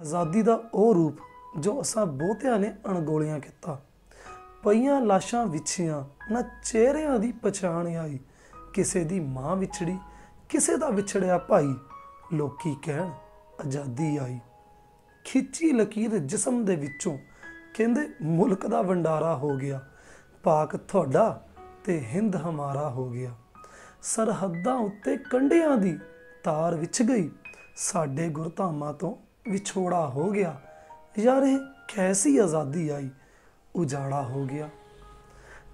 आज़ादी का वो रूप जो असां बहुतिਆਂ ने अणगोलियां किता। पईयां लाशां विछियां ना चेहरिਆਂ ਦੀ पछाण आई। किसे दी मां विछड़ी किसे दा विछड़िया भाई। लोकी कहण आज़ादी आई। खिंची लकीर जिसम दे विचों कहंदे मुल्क दा वंडारा हो गया। पाक तुहाडा ते हिंद हमारा हो गया। सरहदां उत्ते कंढियां दी तार विछ गई। साडे गुरधामां तो विछोड़ा हो गया। यार ये कैसी आज़ादी आई, उजाड़ा हो गया।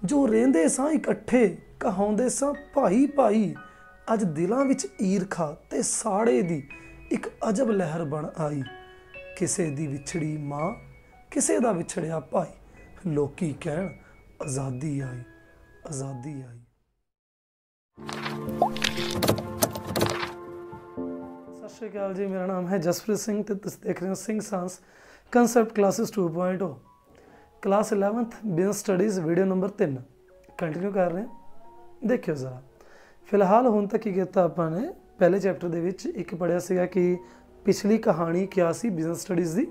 जो रेंदे सां इकट्ठे कहाउंदे सां भाई भाई, अज दिलां विच ईरखा ते साड़े दी एक अजब लहर बन आई। किसे दी विछड़ी मां किसे दा विछड़िया भाई। लोकी कहण आज़ादी आई, आज़ादी आई। सत श्री अकाल जी, मेरा नाम है जसप्रीत सिंह ते तुसीं देख रहे हो सिंह सांस concept classes 2.0 class 11th business studies video number 3 continue कर रहे हैं। देखियो जरा फिलहाल हुण तक की किया आपां ने पहले चैप्टर दे विच एक पढ़िया सीगा कि पिछली कहानी क्या सी बिजनेस स्टडीज़ दी,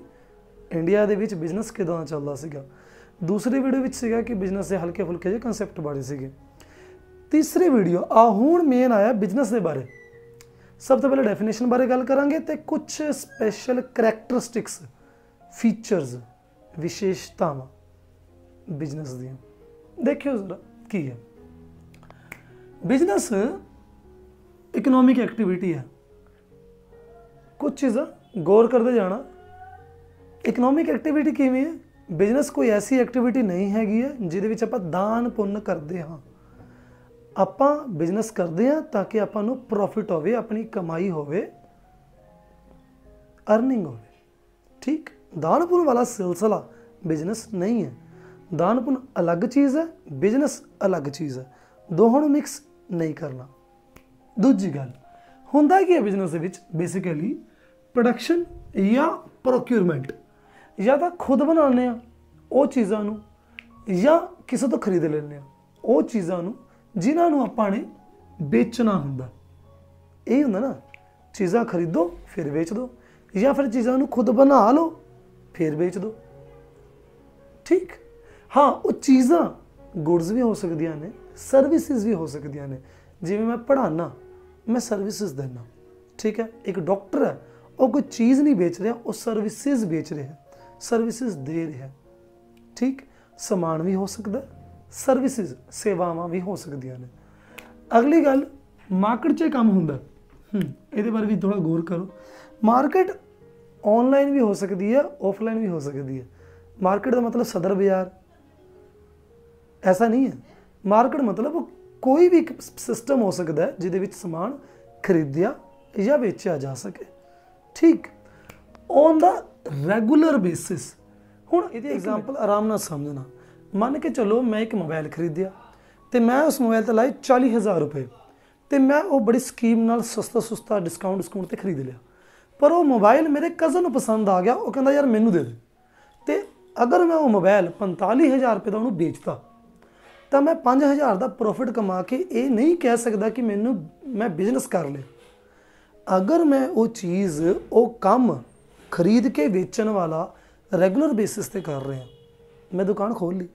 इंडिया दे विच बिजनेस किदां चलदा सीगा। दूसरी वीडियो विच सीगा कि बिजनेस के हल्के फुल्के जे कंसैप्ट बारे सीगे। तीसरी वीडियो हुण मेन आया बिजनेस के बारे। सब तो पहले डेफिनेशन बारे गल करांगे ते कुछ स्पैशल करैक्टरिस्टिक्स फीचर्स विशेषतावां बिजनेस दी। देखियो जरा की है बिजनेस इकनॉमिक एक्टिविटी है। कुछ चीज़ां गौर करते जाना। इकनॉमिक एक्टिविटी किवें है? बिजनेस कोई ऐसी एक्टिविटी नहीं हैगी है जिहदे विच आपां दान पुण्य करते हाँ। आपां बिजनेस करते हैं ताकि आपां नूं प्रॉफिट होवे, अपनी कमाई होवे, अर्निंग होवे। ठीक, दान पुण्य वाला सिलसिला बिजनेस नहीं है। दान पुण्य अलग चीज़ है, बिजनेस अलग चीज़ है, दोनों नूं मिक्स नहीं करना। दूजी गल हुंदा की है business they which basically production या प्रोक्यूरमेंट, या तो खुद बनाने वो चीज़ों नूं या किसी तो खरीद लेने वो चीज़ों नूं जिन्हां नूं आपां ने बेचना हुंदा। यही हुंदा ना, चीज़ां खरीदो फिर बेच दो, या फिर चीज़ों नूं खुद बना लो फिर बेच दो। ठीक, हाँ वो चीज़ां गुड्स भी हो सकदियां ने, सर्विसेज भी हो सकदियां ने। जिवें मैं पढ़ाना, मैं सर्विसेज देना। ठीक है, एक डॉक्टर है वो कोई चीज़ नहीं बेच रहा, वो सर्विसेज बेच रहा है, सर्विसेज दे रहा है। ठीक, समान भी हो सकता है, सर्विसेज सेवावां भी हो सकदियां ने। अगली गल मार्केट 'च काम हुंदा, इहदे बारे भी थोड़ा गौर करो। मार्केट ऑनलाइन भी हो सकती है, ऑफलाइन भी हो सकती है। मार्केट का मतलब सदर बाजार ऐसा नहीं है। मार्केट मतलब कोई भी सिस्टम हो सकता है जिहदे विच समान खरीदिया या बेचा जा सके। ठीक, ऑन द रेगूलर बेसिस। हुण इहदी एग्जाम्पल आराम नाल समझना। मन के चलो मैं एक मोबाइल खरीदिया तो मैं उस मोबाइल ते लाए 40,000 रुपए, तो मैं वो बड़ी स्कीम नाल सस्ता सुस्ता डिस्काउंट डिस्काउंट ते खरीद लिया। पर वो मोबाइल मेरे कज़न नूं पसंद आ गया, वो कहंदा यार मैनू दे दे। तो अगर मैं वो मोबाइल 45,000 रुपए का उन्होंने बेचता तो मैं 5,000 का प्रॉफिट कमा के ये नहीं कह सकता कि मैं बिजनेस कर ले। अगर मैं वो चीज़ वो काम खरीद के बेचण वाला रेगूलर बेसिस पे कर रहा, मैं दुकान खोल ली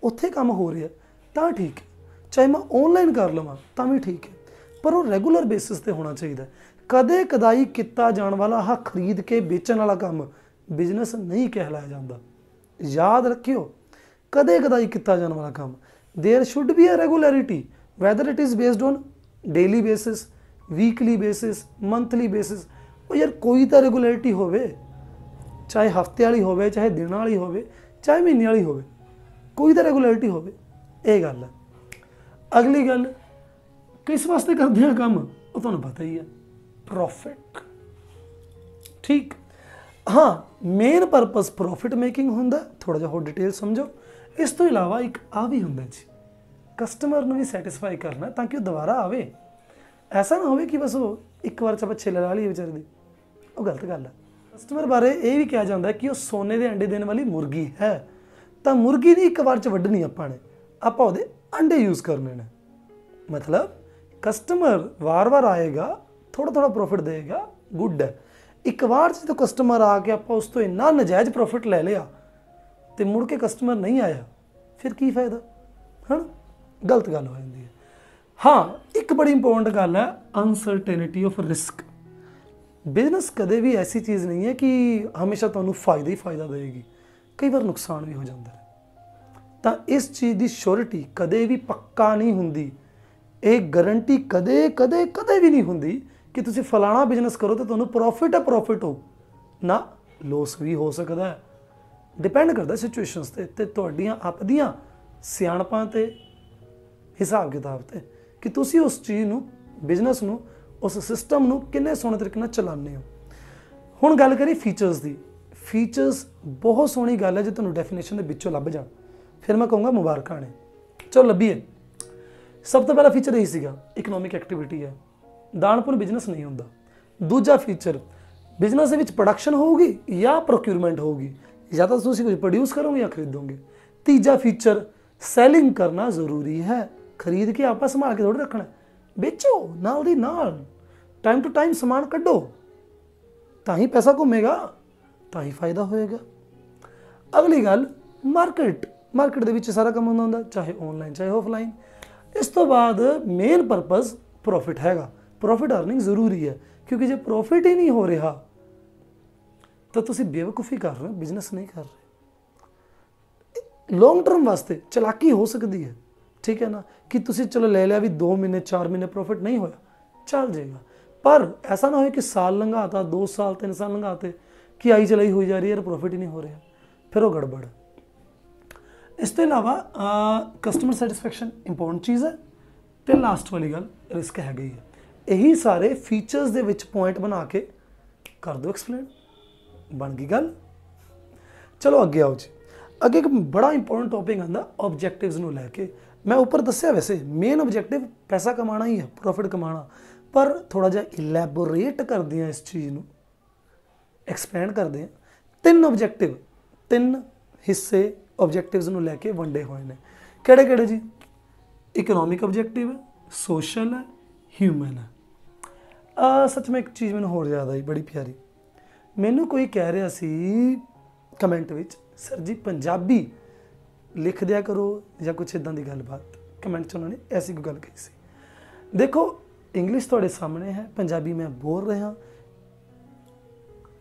उत्थे काम हो रहा तो ठीक है, चाहे मैं ऑनलाइन कर लवां तो भी ठीक है, पर वो रेगूलर बेसिस पे होना चाहिए। कदे कदाई किया जाने वाला हाँ खरीद के बेचण वाला काम बिजनेस नहीं कहलाया जाता। याद रखियो, कदे कदाई किया जाने वाला काम। There should be a regularity, whether it is based on daily basis, weekly basis, monthly basis. यार कोई तो रेगुलरिटी होवे, चाहे हफ्ते वाली होवे, चाहे दिन वाली होवे, चाहे महीने वाली होवे, कोई तो रेगुलरिटी होवे। ये गल है। अगली गल किस वास्ते करते हैं काम, वो तुहानूं पता ही है, प्रॉफिट। ठीक, हाँ मेन परपस प्रॉफिट मेकिंग हुंदा। थोड़ा जिहा होर डिटेल समझो। इस तो इलावा एक आ भी हुंदा जी, कस्टमर नूं भी सैटिस्फाई करना ताकि वो दोबारा आवे। ऐसा ना हो कि बस वो एक बार आप छिल ला ली बेचारे दी, वो गलत गल है। कस्टमर बारे ये भी कहा जाता है कि वो सोने के अंडे देने वाली मुर्गी है। तो मुर्गी नहीं एक बार च वड्ढनी आपां ने, आपां उहदे अंडे यूज़ करने ने। मतलब कस्टमर वार वार आएगा, थोड़ा थोड़ा प्रॉफिट देगा, गुड है। ਇੱਕ ਵਾਰ ਜਦੋਂ ਕਸਟਮਰ ਆ ਕੇ ਆਪਾਂ ਉਸ ਤੋਂ ਇੰਨਾ ਨਜਾਇਜ਼ ਪ੍ਰੋਫਿਟ ਲੈ ਲਿਆ ਤੇ ਮੁੜ ਕੇ ਕਸਟਮਰ ਨਹੀਂ ਆਇਆ, ਫਿਰ ਕੀ ਫਾਇਦਾ? ਹਨ, ਗਲਤ ਗੱਲ ਹੋ ਜਾਂਦੀ ਹੈ। ਹਾਂ, ਇੱਕ ਬੜੀ ਇੰਪੋਰਟੈਂਟ ਗੱਲ ਹੈ ਅਨਸਰਟੇਨਿਟੀ ਆਫ ਰਿਸਕ। ਬਿਜ਼ਨਸ ਕਦੇ ਵੀ ਐਸੀ ਚੀਜ਼ ਨਹੀਂ ਹੈ ਕਿ ਹਮੇਸ਼ਾ ਤੁਹਾਨੂੰ ਫਾਇਦਾ ਹੀ ਫਾਇਦਾ ਦੇਵੇਗੀ, ਕਈ ਵਾਰ ਨੁਕਸਾਨ ਵੀ ਹੋ ਜਾਂਦਾ ਹੈ। ਤਾਂ ਇਸ ਚੀਜ਼ ਦੀ ਸ਼ੋਰਿਟੀ ਕਦੇ ਵੀ ਪੱਕਾ ਨਹੀਂ ਹੁੰਦੀ, ਇਹ ਗਾਰੰਟੀ ਕਦੇ ਕਦੇ ਕਦੇ ਵੀ ਨਹੀਂ ਹੁੰਦੀ ਕਿ ਤੁਸੀਂ ਫਲਾਣਾ ਬਿਜ਼ਨਸ ਕਰੋ ਤਾਂ ਤੁਹਾਨੂੰ ਪ੍ਰੋਫਿਟ ਹੋ ਨਾ, ਲੋਸ ਵੀ ਹੋ ਸਕਦਾ ਹੈ। ਡਿਪੈਂਡ ਕਰਦਾ ਸਿਚੁਏਸ਼ਨਸ ਤੇ ਤੁਹਾਡੀਆਂ ਆਪਦੀਆਂ ਸਿਆਣਪਾਂ ਤੇ ਹਿਸਾਬ ਕਿਤਾਬ ਤੇ ਕਿ ਤੁਸੀਂ ਉਸ ਚੀਜ਼ ਨੂੰ, ਬਿਜ਼ਨਸ ਨੂੰ, ਉਸ ਸਿਸਟਮ ਨੂੰ ਕਿੰਨੇ ਸੋਹਣੇ ਤਰੀਕੇ ਨਾਲ ਚਲਾਉਂਦੇ ਹੋ। ਹੁਣ ਗੱਲ ਕਰੀਏ ਫੀਚਰਸ ਦੀ। ਫੀਚਰਸ ਬਹੁਤ ਸੋਹਣੀ ਗੱਲ ਹੈ ਜੇ ਤੁਹਾਨੂੰ ਡੈਫੀਨੇਸ਼ਨ ਦੇ ਵਿੱਚੋਂ ਲੱਭ ਜਾਣ, ਫਿਰ ਮੈਂ ਕਹੂੰਗਾ ਮੁਬਾਰਕਾਂ ਨੇ। ਚਲੋ ਲੱਭੀਏ। ਸਭ ਤੋਂ ਪਹਿਲਾ ਫੀਚਰ ਇਹੀ ਸੀਗਾ, ਇਕਨੋਮਿਕ ਐਕਟੀਵਿਟੀ ਹੈ, ਦਾਨਪੁਰ ਬਿਜ਼ਨਸ ਨਹੀਂ ਹੁੰਦਾ। ਦੂਜਾ ਫੀਚਰ, ਬਿਜ਼ਨਸ ਦੇ ਵਿੱਚ ਪ੍ਰੋਡਕਸ਼ਨ ਹੋਊਗੀ ਜਾਂ ਪ੍ਰੋਕਿਊਰਮੈਂਟ ਹੋਊਗੀ, ਜਾਂ ਤਾਂ ਤੁਸੀਂ ਕੁਝ ਪ੍ਰੋਡਿਊਸ ਕਰੋਗੇ ਜਾਂ ਖਰੀਦੋਗੇ। ਤੀਜਾ ਫੀਚਰ, ਸੈਲਿੰਗ ਕਰਨਾ ਜ਼ਰੂਰੀ ਹੈ, ਖਰੀਦ ਕੇ ਆਪਾਂ ਸੰਭਾਲ ਕੇ ਥੋੜ੍ਹਾ ਰੱਖਣਾ, ਵੇਚੋ ਨਾਲ ਦੀ ਨਾਲ, ਟਾਈਮ ਟੂ ਟਾਈਮ ਸਮਾਨ ਕੱਢੋ, ਤਾਂ ਹੀ ਪੈਸਾ ਘੁੰਮੇਗਾ, ਤਾਂ ਹੀ ਫਾਇਦਾ ਹੋਏਗਾ। ਅਗਲੀ ਗੱਲ, ਮਾਰਕੀਟ ਦੇ ਵਿੱਚ ਸਾਰਾ ਕੰਮ ਹੁੰਦਾ, ਚਾਹੇ ਆਨਲਾਈਨ ਚਾਹੇ ਆਫਲਾਈਨ। ਇਸ ਤੋਂ ਬਾਅਦ ਮੇਨ ਪਰਪਸ ਪ੍ਰੋਫਿਟ ਹੈਗਾ, ਪ੍ਰੋਫਿਟ ਅਰਨਿੰਗ ਜ਼ਰੂਰੀ ਹੈ, ਕਿਉਂਕਿ ਜੇ ਪ੍ਰੋਫਿਟ ਹੀ ਨਹੀਂ ਹੋ ਰਿਹਾ ਤਾਂ ਤੁਸੀਂ ਬੇਵਕੂਫੀ ਕਰ ਰਹੇ ਹੋ, ਬਿਜ਼ਨਸ ਨਹੀਂ ਕਰ ਰਹੇ। ਲੌਂਗ ਟਰਮ ਵਾਸਤੇ ਚਲਾਕੀ ਹੋ ਸਕਦੀ ਹੈ, ਠੀਕ ਹੈ ਨਾ, ਕਿ ਤੁਸੀਂ ਚਲੋ ਲੈ ਲਿਆ ਵੀ 2 ਮਹੀਨੇ 4 ਮਹੀਨੇ ਪ੍ਰੋਫਿਟ ਨਹੀਂ ਹੋਇਆ, ਚੱਲ ਜਾਏਗਾ, ਪਰ ਐਸਾ ਨਾ ਹੋਏ ਕਿ ਸਾਲ ਲੰਘਾਤਾ, 2 ਸਾਲ 3 ਸਾਲ ਲੰਘਾਤੇ ਕਿ ਆਈ ਚਲਾਈ ਹੋਈ ਜਾ ਰਹੀ ਹੈ, ਪ੍ਰੋਫਿਟ ਹੀ ਨਹੀਂ ਹੋ ਰਿਹਾ, ਫਿਰ ਉਹ ਗੜਬੜ। ਇਸ ਤੋਂ ਇਲਾਵਾ ਕਸਟਮਰ ਸੈਟਿਸਫੈਕਸ਼ਨ ਇੰਪੋਰਟੈਂਟ ਚੀਜ਼ ਹੈ। ਤੇ ਲਾਸਟ ਵਾਲੀ ਗੱਲ, ਰਿਸਕ ਹੈਗਾ ਹੀ ਹੈ। ਇਹੀ ਸਾਰੇ ਫੀਚਰਸ ਦੇ ਵਿੱਚ ਪੁਆਇੰਟ ਬਣਾ ਕੇ ਕਰ ਦਿਓ ਐਕਸਪਲੇਨ, ਬਣ ਗਈ ਗੱਲ। ਚਲੋ ਅੱਗੇ ਆਓ ਜੀ। ਅੱਗੇ ਇੱਕ ਬੜਾ ਇੰਪੋਰਟੈਂਟ ਟੌਪਿਕ ਆਉਂਦਾ ਆਬਜੈਕਟਿਵਸ ਨੂੰ ਲੈ ਕੇ। ਮੈਂ ਉੱਪਰ ਦੱਸਿਆ ਵੈਸੇ ਮੇਨ ਆਬਜੈਕਟਿਵ ਪੈਸਾ ਕਮਾਉਣਾ ਹੀ ਹੈ, ਪ੍ਰੋਫਿਟ ਕਮਾਉਣਾ, ਪਰ ਥੋੜ੍ਹਾ ਜਿਹਾ ਇਲੈਬੋਰੇਟ ਕਰਦੇ ਹਾਂ ਇਸ ਚੀਜ਼ ਨੂੰ, ਐਕਸਪੈਂਡ ਕਰਦੇ ਹਾਂ। 3 ਆਬਜੈਕਟਿਵ, 3 ਹਿੱਸੇ ਆਬਜੈਕਟਿਵਸ ਨੂੰ ਲੈ ਕੇ ਵੰਡੇ ਹੋਏ ਨੇ। ਕਿਹੜੇ ਕਿਹੜੇ ਜੀ? ਇਕਨੋਮਿਕ ਆਬਜੈਕਟਿਵ ਹੈ, ਸੋਸ਼ਲ ਹੈ, ਹਿਊਮਨ ਹੈ। ਸੱਚ ਮੈਂ ਇੱਕ ਚੀਜ਼ ਮੈਨੂੰ ਹੋਰ ਯਾਦ ਆਈ ਬੜੀ ਪਿਆਰੀ। ਮੈਨੂੰ ਕੋਈ ਕਹਿ ਰਿਹਾ ਸੀ ਕਮੈਂਟ ਵਿੱਚ, ਸਰ ਜੀ ਪੰਜਾਬੀ ਲਿਖ ਦਿਆ ਕਰੋ ਜਾਂ ਕੁਛ ਇੱਦਾਂ ਦੀ ਗੱਲਬਾਤ। ਕਮੈਂਟ 'ਚ ਉਹਨਾਂ ਨੇ ਐਸੀ ਕੋਈ ਗੱਲ ਕਹੀ ਸੀ। ਦੇਖੋ ਇੰਗਲਿਸ਼ ਤੁਹਾਡੇ ਸਾਹਮਣੇ ਹੈ, ਪੰਜਾਬੀ ਮੈਂ ਬੋਲ ਰਿਹਾ,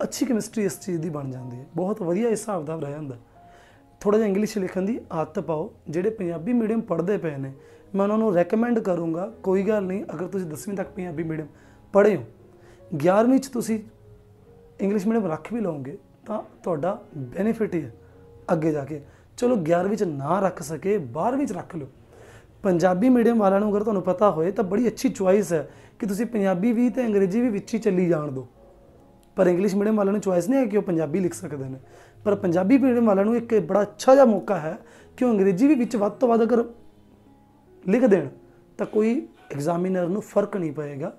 ਅੱਛੀ ਕੈਮਿਸਟਰੀ ਇਸ ਚੀਜ਼ ਦੀ ਬਣ ਜਾਂਦੀ ਹੈ, ਬਹੁਤ ਵਧੀਆ ਹਿਸਾਬ ਦਾ ਰਹਿ ਜਾਂਦਾ। ਥੋੜ੍ਹਾ ਜਿਹਾ ਇੰਗਲਿਸ਼ ਲਿਖਣ ਦੀ ਆਦਤ ਪਾਓ। ਜਿਹੜੇ ਪੰਜਾਬੀ ਮੀਡੀਅਮ ਪੜ੍ਹਦੇ ਪਏ ਨੇ, ਮੈਂ ਉਹਨਾਂ ਨੂੰ ਰੈਕਮੈਂਡ ਕਰੂੰਗਾ, ਕੋਈ ਗੱਲ ਨਹੀਂ, ਅਗਰ ਤੁਸੀਂ 10ਵੀਂ ਤੱਕ ਪੰਜਾਬੀ ਮੀਡੀਅਮ ਪੜ੍ਹੇ ਹੋ, 11ਵੀਂ 'ਚ ਤੁਸੀਂ ਇੰਗਲਿਸ਼ ਮੀਡੀਅਮ ਰੱਖ ਵੀ ਲਓਗੇ ਤਾਂ ਤੁਹਾਡਾ ਬੈਨੀਫਿਟ ਹੀ ਹੈ ਅੱਗੇ ਜਾ ਕੇ। ਚਲੋ 11ਵੀਂ 'ਚ ਨਾ ਰੱਖ ਸਕੇ, 12ਵੀਂ 'ਚ ਰੱਖ ਲਓ। ਪੰਜਾਬੀ ਮੀਡੀਅਮ ਵਾਲਿਆਂ ਨੂੰ ਅਗਰ ਤੁਹਾਨੂੰ ਪਤਾ ਹੋਏ ਤਾਂ ਬੜੀ ਅੱਛੀ ਚੁਆਇਸ ਹੈ ਕਿ ਤੁਸੀਂ ਪੰਜਾਬੀ ਵੀ ਅਤੇ ਅੰਗਰੇਜ਼ੀ ਵੀ ਵਿੱਚ ਹੀ ਚੱਲੀ ਜਾਣ ਦਿਓ। ਪਰ ਇੰਗਲਿਸ਼ ਮੀਡੀਅਮ ਵਾਲਿਆਂ ਨੂੰ ਚੁਆਇਸ ਨਹੀਂ ਹੈ ਕਿ ਉਹ ਪੰਜਾਬੀ ਲਿਖ ਸਕਦੇ ਨੇ, ਪਰ ਪੰਜਾਬੀ ਮੀਡੀਅਮ ਵਾਲਿਆਂ ਨੂੰ ਇੱਕ ਬੜਾ ਅੱਛਾ ਜਿਹਾ ਮੌਕਾ ਹੈ ਕਿ ਉਹ ਅੰਗਰੇਜ਼ੀ ਵੀ ਵਿੱਚ ਵੱਧ ਤੋਂ ਵੱਧ ਅਗਰ ਲਿਖ ਦੇਣ ਤਾਂ ਕੋਈ ਐਗਜ਼ਾਮੀਨਰ ਨੂੰ ਫਰਕ ਨਹੀਂ ਪਏਗਾ।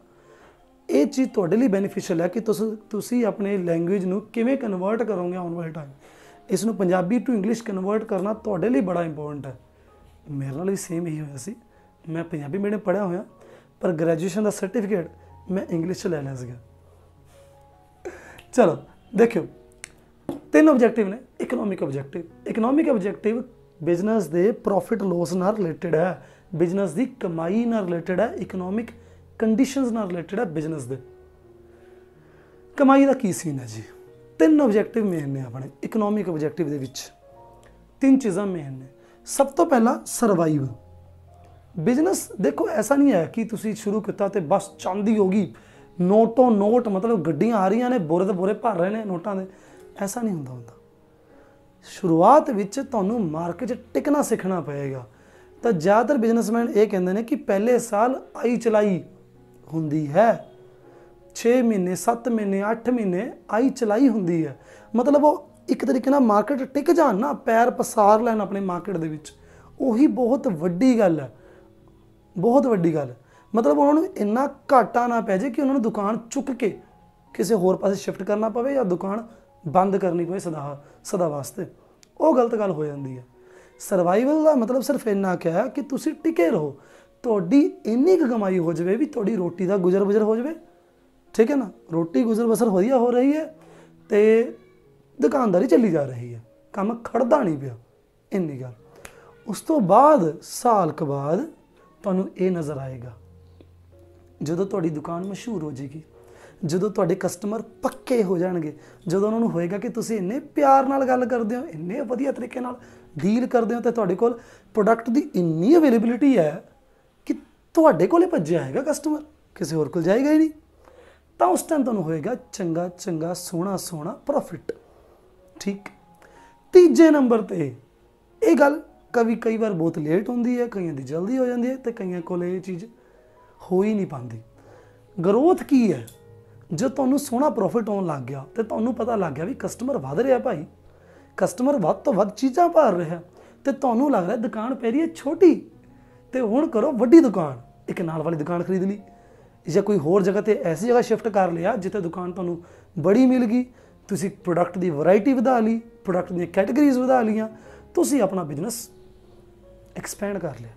ਇਹ ਚੀਜ਼ ਤੁਹਾਡੇ ਲਈ ਬੈਨੀਫੀਸ਼ੀਅਲ ਹੈ ਕਿ ਤੁਸੀਂ ਆਪਣੇ ਲੈਂਗੁਏਜ ਨੂੰ ਕਿਵੇਂ ਕਨਵਰਟ ਕਰੋਗੇ ਆਉਣ ਵਾਲੇ ਟਾਈਮ। ਇਸ ਨੂੰ ਪੰਜਾਬੀ ਟੂ ਇੰਗਲਿਸ਼ ਕਨਵਰਟ ਕਰਨਾ ਤੁਹਾਡੇ ਲਈ ਬੜਾ ਇੰਪੋਰਟੈਂਟ ਹੈ। ਮੇਰੇ ਨਾਲ ਵੀ ਸੇਮ ਇਹੀ ਹੋਇਆ ਸੀ। ਮੈਂ ਪੰਜਾਬੀ ਮੀਡੀਅਮ ਪੜ੍ਹਿਆ ਹੋਇਆ, ਪਰ ਗ੍ਰੈਜੂਏਸ਼ਨ ਦਾ ਸਰਟੀਫਿਕੇਟ ਮੈਂ ਇੰਗਲਿਸ਼ 'ਚ ਲੈ ਲਿਆ ਸੀਗਾ। ਚਲੋ ਦੇਖਿਓ, 3 ਆਬਜੈਕਟਿਵ ਨੇ। ਇਕਨੋਮਿਕ ਆਬਜੈਕਟਿਵ ਬਿਜ਼ਨਸ ਦੇ ਪ੍ਰੋਫਿਟ ਲੋਸ ਨਾਲ ਰਿਲੇਟਡ ਹੈ, ਬਿਜ਼ਨਸ ਦੀ ਕਮਾਈ ਨਾਲ ਰਿਲੇਟਡ ਹੈ, ਇਕਨੋਮਿਕ ਕੰਡੀਸ਼ਨਸ ਨਾਲ ਰਿਲੇਟਡ ਹੈ। ਬਿਜ਼ਨਸ ਦੇ ਕਮਾਈ ਦਾ ਕੀ ਸੀਨ ਹੈ ਜੀ? 3 ਆਬਜੈਕਟਿਵ ਮੇਨ ਨੇ ਆਪਣੇ ਇਕਨੋਮਿਕ ਆਬਜੈਕਟਿਵ ਦੇ ਵਿੱਚ। 3 ਚੀਜ਼ਾਂ ਮੇਨ ਨੇ। ਸਭ ਤੋਂ ਪਹਿਲਾਂ ਸਰਵਾਈਵ। ਬਿਜ਼ਨਸ ਦੇਖੋ ਐਸਾ ਨਹੀਂ ਹੈ ਕਿ ਤੁਸੀਂ ਸ਼ੁਰੂ ਕੀਤਾ ਤੇ ਬਸ ਚਾਂਦੀ ਹੋ ਗਈ, ਨੋਟੋਂ ਨੋਟ, ਮਤਲਬ ਗੱਡੀਆਂ ਆ ਰਹੀਆਂ ਨੇ, ਬੋਰੇ ਦੇ ਬੋਰੇ ਭਰ ਰਹੇ ਨੇ ਨੋਟਾਂ ਦੇ, ਐਸਾ ਨਹੀਂ ਹੁੰਦਾ। ਸ਼ੁਰੂਆਤ ਵਿੱਚ ਤੁਹਾਨੂੰ ਮਾਰਕੀਟ 'ਚ ਟਿਕਣਾ ਸਿੱਖਣਾ ਪਏਗਾ। ਤਾਂ ਜ਼ਿਆਦਾਤਰ ਬਿਜ਼ਨਸਮੈਨ ਇਹ ਕਹਿੰਦੇ ਨੇ ਕਿ ਪਹਿਲੇ ਸਾਲ ਆਈ ਚਲਾਈ ਹੁੰਦੀ ਹੈ, 6 ਮਹੀਨੇ 7 ਮਹੀਨੇ 8 ਮਹੀਨੇ ਆਈ ਚਲਾਈ ਹੁੰਦੀ ਹੈ। ਮਤਲਬ ਉਹ ਇੱਕ ਤਰੀਕੇ ਨਾਲ ਮਾਰਕੀਟ ਟਿਕ ਜਾਣ ਨਾ, ਪੈਰ ਪਸਾਰ ਲੈਣ ਆਪਣੇ ਮਾਰਕੀਟ ਦੇ ਵਿੱਚ, ਉਹੀ ਬਹੁਤ ਵੱਡੀ ਗੱਲ ਹੈ, ਬਹੁਤ ਵੱਡੀ ਗੱਲ। ਮਤਲਬ ਉਹਨਾਂ ਨੂੰ ਇੰਨਾ ਘਾਟਾ ਨਾ ਪੈ ਜਾਏ ਕਿ ਉਹਨਾਂ ਨੂੰ ਦੁਕਾਨ ਚੁੱਕ ਕੇ ਕਿਸੇ ਹੋਰ ਪਾਸੇ ਸ਼ਿਫਟ ਕਰਨਾ ਪਵੇ ਜਾਂ ਦੁਕਾਨ ਬੰਦ ਕਰਨੀ ਪਵੇ ਸਦਾ ਵਾਸਤੇ। ਉਹ ਗਲਤ ਗੱਲ ਹੋ ਜਾਂਦੀ ਹੈ। ਸਰਵਾਈਵਲ ਦਾ ਮਤਲਬ ਸਿਰਫ ਇੰਨਾ ਕਿਹਾ ਕਿ ਤੁਸੀਂ ਟਿਕੇ ਰਹੋ, ਤੁਹਾਡੀ ਇੰਨੀ ਕੁ ਕਮਾਈ ਹੋ ਜਾਵੇ ਵੀ ਤੁਹਾਡੀ ਰੋਟੀ ਦਾ ਗੁਜ਼ਰ ਬਜਰ ਹੋ ਜਾਵੇ, ठीक है ना, रोटी गुजर बसर वधिया हो रही है तो दुकानदारी चली जा रही है, काम खड़दा नहीं पिया, इन्नी गल। उस तो बाद साल के बाद तुहानूं ये नज़र आएगा जदों तुहाडी दुकान मशहूर हो जाएगी, जदों तुहाडे कस्टमर पक्के हो जाणगे, जदों उन्होंने होएगा कि तुसीं इन्ने प्यार नाल गल करदे हो, इन्ने वधिया तरीके नाल डील करदे हो, तो तुहाडे कोल प्रोडक्ट की इन्नी अवेलेबिलिटी है कि तुहाडे कोले भज्जिया आएगा कस्टमर, किसी होर कोल जाएगा ही नहीं। तो उस टाइम तुहानूं होएगा चंगा चंगा सोहना सोहना प्रॉफिट। ठीक, तीजे नंबर ते ये गल कई बार बहुत लेट होंदी है, कईयां दी जल्दी हो जाती है, तो कईयां कोल ये चीज़ हो ही नहीं पाती। ग्रोथ की है, जो तुहानूं सोहना प्रॉफिट आउण लग गया तो तुहानूं पता लग गया भी कस्टमर वध रहा भाई, कस्टमर वध तो वध चीज़ां भर रहा, तो तुहानूं लग रहा दुकान पै रही है छोटी, तो हुण करो वड्डी दुकान, एक नाल वाली दुकान खरीद ली, या कोई होर जगह ते ऐसी जगह शिफ्ट कर लिया जिथे दुकान तुहानूं बड़ी मिल गई, तुसीं प्रोडक्ट की वैरायटी वधा ली, प्रोडक्ट दी कैटेगरीज वधा लियां, तुसीं अपना बिजनस एक्सपैंड कर लिया,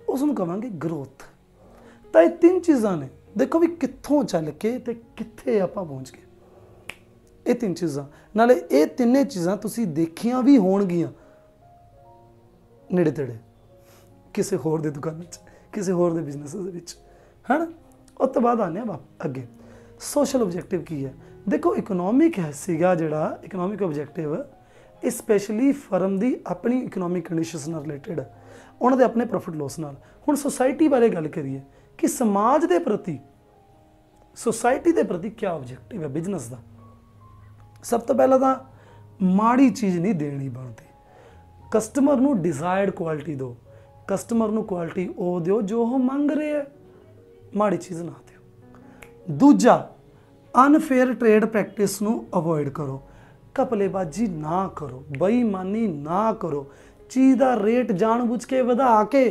उसनूं कहांगे ग्रोथ। तो ये 3 चीज़ां ने, देखो भी कित्थों चल के ते कित्थे आपां पहुँच गए, ये 3 चीज़ां। नाले ये तिन्ने चीज़ां तुसीं देखियां भी होणगियां नेड़े तेड़े किसी होर दे दुकान च, किसी होर दे बिजनेस दे विच, है ना। उस तो बाद आने अगे सोशल ऑब्जेक्टिव की है। देखो इकोनॉमिक है सीगा जिहड़ा इकोनॉमिक ऑब्जेक्टिव, ये स्पैशली फर्म की अपनी इकोनॉमिक कंडीशनस नाल रिलेटेड है, उन्होंने अपने प्रॉफिट लॉस नाल। हुण सोसाइटी बारे गल करिए कि समाज के प्रति, सोसाइटी के प्रति क्या ऑब्जेक्टिव है बिजनेस का। सब तो पहला तो माड़ी चीज़ नहीं देनी बनती, कस्टमर नूं डिजायर्ड क्वालिटी दो, कस्टमर नूं क्वालिटी वो दो जो वो मंग रहे है, माड़ी चीज़ ना दो। दूजा, अनफेयर ट्रेड प्रैक्टिस नूं अवॉइड करो, घपलेबाजी ना करो, बेईमानी ना करो, चीज़ का रेट जानबूझ के वधा के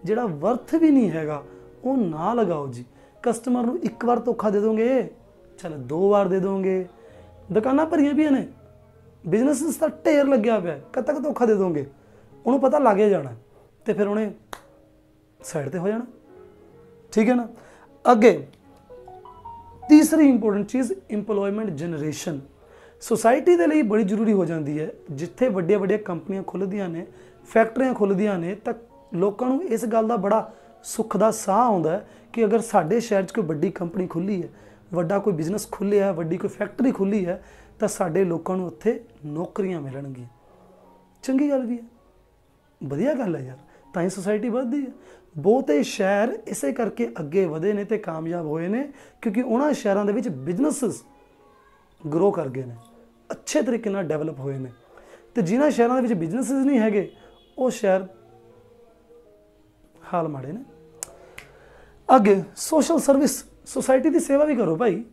जिहड़ा वर्थ भी नहीं हैगा वो ना लगाओ जी। कस्टमर नूं एक बार धोखा दे दोगे, चल 2 बार दे दोगे, दुकानां भरियां भी ने, बिजनेस का ढेर लग्या पिया, कद तक धोखा दे दोगे, उन्होंने पता लग जाना, तो फिर उन्हें साइड पर हो जाना। ठीक है ना। अगे तीसरी इंपोर्टेंट चीज़ इंप्लॉयमेंट जनरेशन, सोसाइटी के लिए बड़ी जरूरी हो जाती है। जिथे वड्डिया वड्डिया कंपनियां खुलदियां ने, फैक्ट्रियां खुलदियां ने, तो लोगों को इस गल का बड़ा सुख का साह आता है कि अगर साडे शहर कोई वड्डी कंपनी खुली है, वड्डा कोई बिजनेस खुलिया है, वड्डी कोई फैक्ट्री खुली है, तो साडे लोगों को उत्थे नौकरियां मिलणगियां। चंगी गल भी है, वधिया गल है यार, तां ही सोसाइटी वधदी है। बहुते शहर इसे करके अगे वधे ने ते कामयाब होए ने क्योंकि उन्हां शहरों के विच बिजनेसिस ग्रो कर गए ने, अच्छे तरीके नाल डेवलप होए ने। ते जिन्हां शहरों के विच बिजनेसिस नहीं हैगे वो शहर हाल माड़े ने। अगे सोशल सर्विस, सोसाइटी की सेवा भी करो भाई,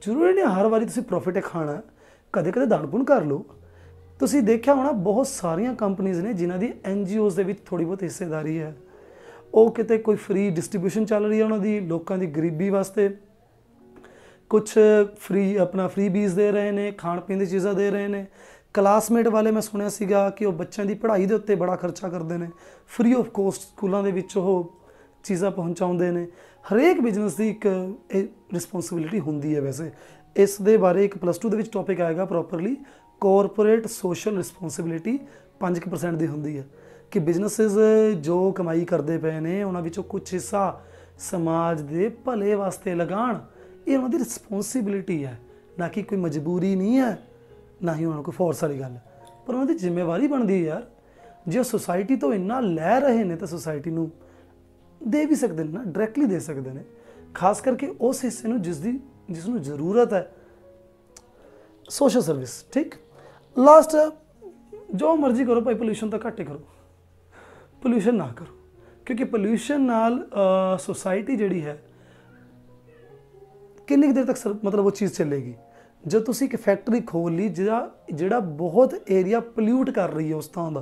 जरूरी नहीं हर बारी तुसीं प्रॉफिट खाना, कदे कदे दान पुण्य कर लो। तुसीं देखिया होना बहुत सारिया कंपनीज़ ने जिन्हां दी NGOs दे विच थोड़ी बहुत हिस्सेदारी है, वो किते कोई फ्री डिस्ट्रीब्यूशन चल रही है उन्होंने लोगों की गरीबी वास्ते, कुछ फ्री बीज दे रहे हैं, खाण पीन की चीज़ां दे रहे हैं। क्लासमेट वाले मैं सुनिया सीगा कि वो बच्चों की पढ़ाई के उत्ते बड़ा खर्चा करते हैं, फ्री ऑफ कॉस्ट स्कूलों के वो चीज़ां पहुँचाते हैं। हरेक बिजनेस की एक रिस्पोंसिबिलिटी होंदी है। वैसे इस दे बारे एक +2 के टॉपिक आएगा प्रॉपरली, कॉरपोरेट सोशल रिस्पोंसिबिलिटी 5% की होंदी है कि बिजनेसिस जो कमाई करते पे ने उन्होंने कुछ हिस्सा समाज के भले वास्ते लगान, ये उन्होंने रिस्पोंसिबिलिटी है, ना कि कोई मजबूरी नहीं है, ना ही उन्होंने कोई फोर्स वाली गल, पर उन्होंने जिम्मेवारी बनती है यार। जो सोसाइटी तो इन्ना लै रहे हैं तो सोसाइटी नूं दे भी सकते हैं ना, डायरैक्टली दे सकते हैं, खास करके उस हिस्से नूं जिसनूं जरूरत है। सोशल सर्विस ठीक। लास्ट जो मर्जी करो भाई, पोल्यूशन तो घट ही करो, पोल्यूशन ना करो, क्योंकि पोल्यूशन नाल सोसाइटी जिहड़ी है किन्नी देर तक मतलब वो चीज़ चलेगी। जो तुसी एक फैक्ट्री खोल ली जिहड़ा बहुत एरिया पोल्यूट कर रही है उस थां दा,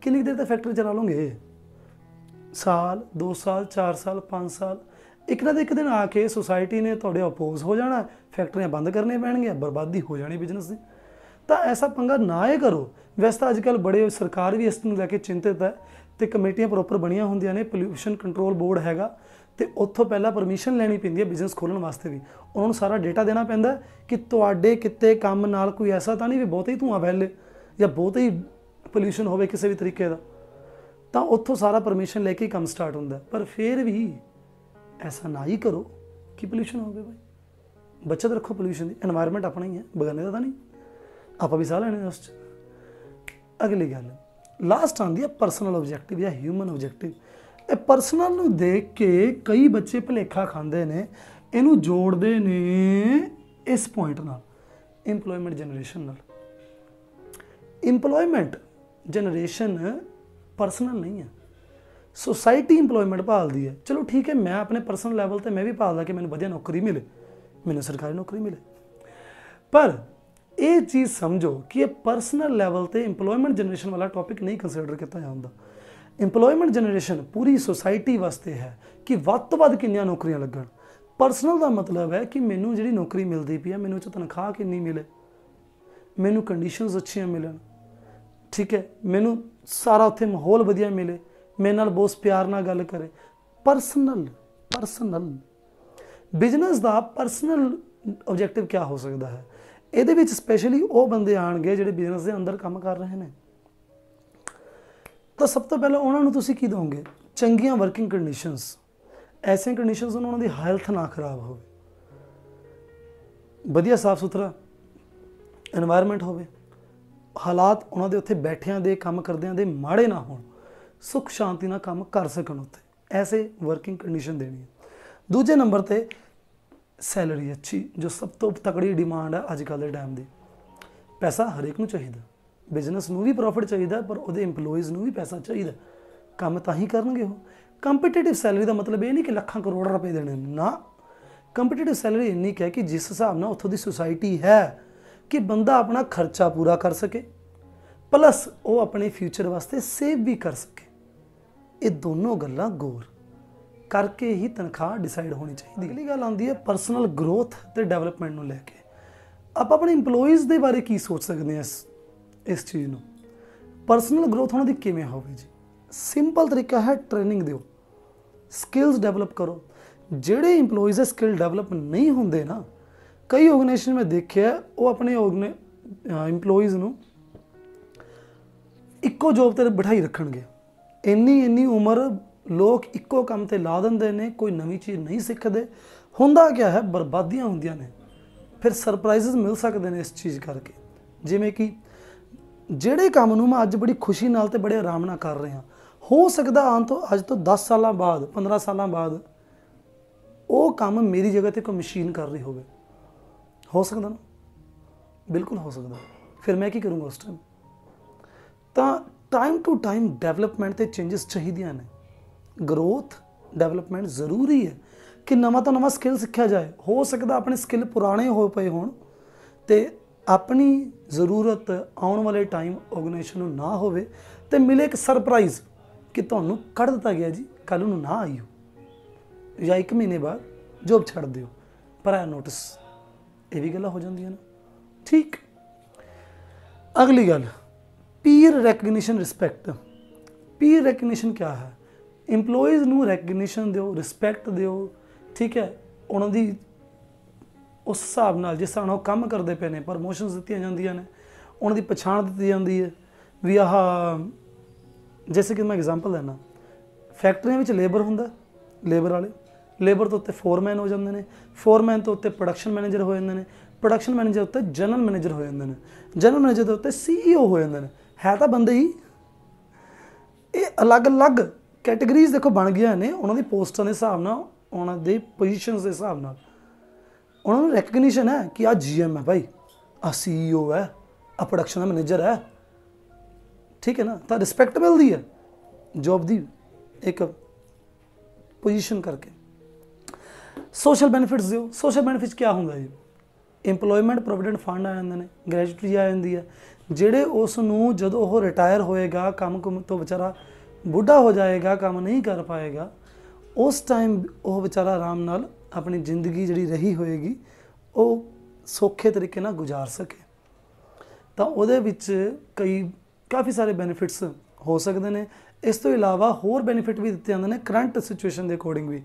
किन्नी देर तक फैक्ट्री चला लोगे? साल 2 साल 4 साल 5 साल, एक ना एक दिन आके सोसाइटी ने तुहाडे अपोज हो जाना, फैक्ट्रियां बंद करने पैणगियां, बर्बादी हो जानी बिजनेस की। तो ऐसा पंगा ना ही करो। वैसे तो अजकल बड़े सरकार भी इस लैके चिंतित है, तो कमेटियां प्रॉपर बनिया होंदियां ने, पोल्यूशन कंट्रोल बोर्ड हैगा, तो उत्थों पहला परमिशन लैनी पैंदी है बिजनेस खोलण वास्ते भी। उन्होंने सारा डेटा देना पैंदा कि तुहाडे किते काम नाल कोई ऐसा तो नहीं भी बहुत ही धुआं फैले या बहुत ही पोल्यूशन होवे किसी भी तरीके का, तो उत्थों सारा परमिशन लेके ही काम स्टार्ट होंदा। पर फिर भी ऐसा ना ही करो कि पोल्यूशन हो गए भाई, बचत रखो पोल्यूशन की। एनवायरनमेंट अपना ही है, बगाने का तो नहीं, आप भी साह लेने उस। अगली गल लास्ट आती है परसनल ऑब्जेक्टिव या ह्यूमन ऑब्जेक्टिव। ये परसनल नूं देख के कई बच्चे भुलेखा खांदे ने, इनू जोड़ते ने इस पॉइंट नाल, इंपलॉयमेंट जनरेशन नाल। इंपलॉयमेंट जनरेशन परसनल नहीं है, सोसाइटी इंपलॉयमेंट भालती है। चलो ठीक है, मैं अपने परसनल लैवल पर मैं भी भालदा कि मैंने वधिया नौकरी मिले, मैंने सरकारी नौकरी मिले, पर ये चीज़ समझो कि ये परसनल लैवल पर इंपलॉयमेंट जनरेशन वाला टॉपिक नहीं कंसिडर किया जाता। इंपलॉयमेंट जनरेशन पूरी सोसाइटी वास्ते है कि वध तो वध किन्नियां नौकरियां लगन। परसनल का मतलब है कि मैनू जी नौकरी मिलती पई है, मैनू तनख्वाह कितनी मिले, मैनू कंडीशनस अच्छियां मिलन, ठीक है, मैनू सारा उत्थे माहौल वधिया मिले, मेरे नाल बॉस प्यार नाल गल करे। परसनल बिजनेस का परसनल ऑब्जेक्टिव क्या हो सकता है? ये स्पैशली वो बंदे आएंगे जो बिजनेस के अंदर काम कर रहे हैं, तो सब तो पहले उन्होंने तुसीं की दोगे चंगियां वर्किंग कंडीशनस, ऐसे कंडीशनस उन्होंने हैल्थ ना खराब हो, वधिया साफ सुथरा एनवायरनमेंट हो, हालात उन्होंने उत्थे बैठिया दे काम करदियां दे माड़े ना हो, सुख शांति ना काम कर सकन उत्थे, ऐसे वर्किंग कंडीशन देनी है। दूजे नंबर पर सैलरी अच्छी, जो सब तो तकड़ी डिमांड है अजकल के टाइम की। पैसा हरेक नूं चाहिए, बिजनेस नूं भी प्रॉफिट चाहिए, पर वो इंपलॉयज़ नूं भी पैसा चाहिए, काम तां ही करनगे वो। कंपीटेटिव सैलरी का मतलब ये नहीं कि लखां करोड़ रुपए देने ना, कंपीटेटिव सैलरी इन्नी है कि जिस हिसाब नाल उत्थों दी सोसाइटी है कि बंदा अपना खर्चा पूरा कर सके, प्लस वो अपने फ्यूचर वास्ते सेव भी कर सके। ये दोनों गल्लां गौर करके ही तनख्वाह डिसाइड होनी चाहिए। अगली गल आती है परसनल ग्रोथ ते डेवलपमेंट नूं लैके आप अपने इंपलॉयज़ के बारे की सोच सकते हैं। इस चीज़ नूं परसनल ग्रोथ उन्हां दी किवें होवे जी? सिंपल तरीका है, ट्रेनिंग दिओ, स्किल्स डेवलप करो। जिहड़े इंपलॉयज़ स्किल डेवलप नहीं होंदे ना, कई ऑर्गेनाइजेशन में देखिया वो अपने इंपलॉयज़ नूं इक्को जॉब ते बिठाई रखणगे। इन्नी उम्र लोग इक्को काम ते ला दिंदे ने, कोई नवीं चीज़ नहीं सीखते। हुंदा क्या है, बर्बादियां हुंदियां ने, फिर सरप्राइजेस मिल सकते हैं इस चीज़ करके। जिवें कि ਜਿਹੜੇ काम ਨੂੰ मैं अज बड़ी खुशी नाल ते बड़े आराम नाल कर रहा, हो सकता अज तो 10 साल बाद 15 साल बाद वो काम मेरी जगह ते कोई मशीन कर रही हो सकता ना, बिल्कुल हो सकता। फिर मैं की करूँगा उस टाइम? तो टाइम टू टाइम डेवलपमेंट ते चेंजिस चाहिए ने, ग्रोथ डेवलपमेंट जरूरी है कि नवा तो नवा स्किल सीखा जाए। हो सकता अपने स्किल पुराने हो पे होण ते अपनी जरूरत आने वाले टाइम ऑर्गेनाइजेशन नूं ना होवे ते मिले एक सरप्राइज़ कि तुहानूं कढ़ दिता गया जी, कल नूं ना आईओ या 1 महीने बाद जॉब छड्ड दिओ, पर नोटिस। ये भी गल्लां हो जांदियां ने, ठीक। अगली गल पीयर रैकग्निशन रिस्पैक्ट। पीयर रैकग्निशन क्या है? इंपलॉयज़ नूं रैकग्निशन दिओ, रिस्पैक्ट दिओ, ठीक है, उन्हां दी उस हिसाब नाल जिस हिसाब नाल काम करते पे ने प्रमोशनस दित्तियां जांदियां ने, उन्हां दी पछाण दित्ती जांदी है भी आह। जैसे कि मैं एग्जाम्पल देना, फैक्ट्रियां विच लेबर हुंदा, लेबर वाले लेबर तो उत्ते फोरमैन हो जाते हैं, फोरमैन तो उत्ते प्रोडक्शन मैनेजर हो जाते हैं, प्रोडक्शन मैनेजर उत्ते जनरल मैनेजर हो जाते हैं, जनरल मैनेजर के उत्ते CEO हो जाते हैं। है तो बंदे ही, ये अलग अलग कैटेगरीज देखो बन गई ने उन्होंने पोस्टां के हिसाब नाल, उन्होंने पोजीशनस के हिसाब नाल उन्होंने रैकग्निशन है कि आ GM है भाई, आ CEO है, आ प्रोडक्शन का मैनेजर है, ठीक है ना। तो रिस्पैक्ट मिलती है जॉब की एक पोजीशन करके। सोशल बेनिफिट्स दो। सोशल बेनिफिट्स क्या होंगे जी? इंपलॉयमेंट प्रोविडेंट फंड आ जाते हैं, ग्रैजुटी आ जाती है, ਜਿਹੜੇ ਉਸ ਨੂੰ ਜਦੋਂ ਉਹ ਰਿਟਾਇਰ ਹੋਏਗਾ ਕੰਮ ਕੁਮ ਤੋਂ ਵਿਚਾਰਾ ਬੁੱਢਾ ਹੋ ਜਾਏਗਾ, ਕੰਮ नहीं कर पाएगा, उस टाइम ਉਹ ਵਿਚਾਰਾ आराम नाल अपनी जिंदगी ਜਿਹੜੀ रही होएगी ਉਹ ਸੌਖੇ तरीके नाल गुजार सके। तो ਉਹਦੇ ਵਿੱਚ कई काफ़ी सारे बेनिफिट्स हो सकते हैं। इस तो इलावा होर बेनिफिट भी दिते जाते हैं करंट सिचुएशन के अकॉर्डिंग भी।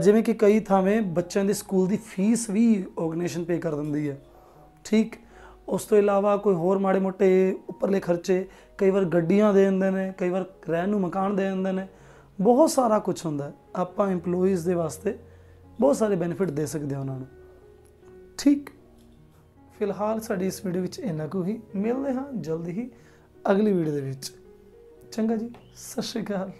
ਜਿਵੇਂ ਕਿ ਕਈ ਥਾਵੇਂ ਬੱਚਿਆਂ ਦੇ ਸਕੂਲ ਦੀ ਫੀਸ ਵੀ ਆਰਗੇਨਾਈਜੇਸ਼ਨ ਪੇ ਕਰ ਦਿੰਦੀ ਹੈ, ਠੀਕ। ਉਸ ਤੋਂ ਇਲਾਵਾ ਕੋਈ ਹੋਰ ਮਾੜੇ ਮੋਟੇ ਉੱਪਰਲੇ ਖਰਚੇ, ਕਈ ਵਾਰ ਗੱਡੀਆਂ ਦੇ ਦਿੰਦੇ ਨੇ, ਕਈ ਵਾਰ ਰਹਿਣ ਨੂੰ ਮਕਾਨ ਦੇ ਦਿੰਦੇ ਨੇ, ਬਹੁਤ ਸਾਰਾ ਕੁਛ ਹੁੰਦਾ। ਆਪਾਂ EMPLOYEES ਦੇ ਵਾਸਤੇ ਬਹੁਤ ਸਾਰੇ ਬੈਨੀਫਿਟ ਦੇ ਸਕਦੇ ਹਾਂ ਉਹਨਾਂ ਨੂੰ, ਠੀਕ। ਫਿਲਹਾਲ ਸਾਡੀ ਇਸ ਵੀਡੀਓ ਵਿੱਚ ਇੰਨਾ ਕੁ ਹੀ। ਮਿਲਦੇ ਹਾਂ ਜਲਦੀ ਹੀ ਅਗਲੀ ਵੀਡੀਓ ਦੇ ਵਿੱਚ। ਚੰਗਾ ਜੀ, ਸਤਿ ਸ਼੍ਰੀ ਅਕਾਲ।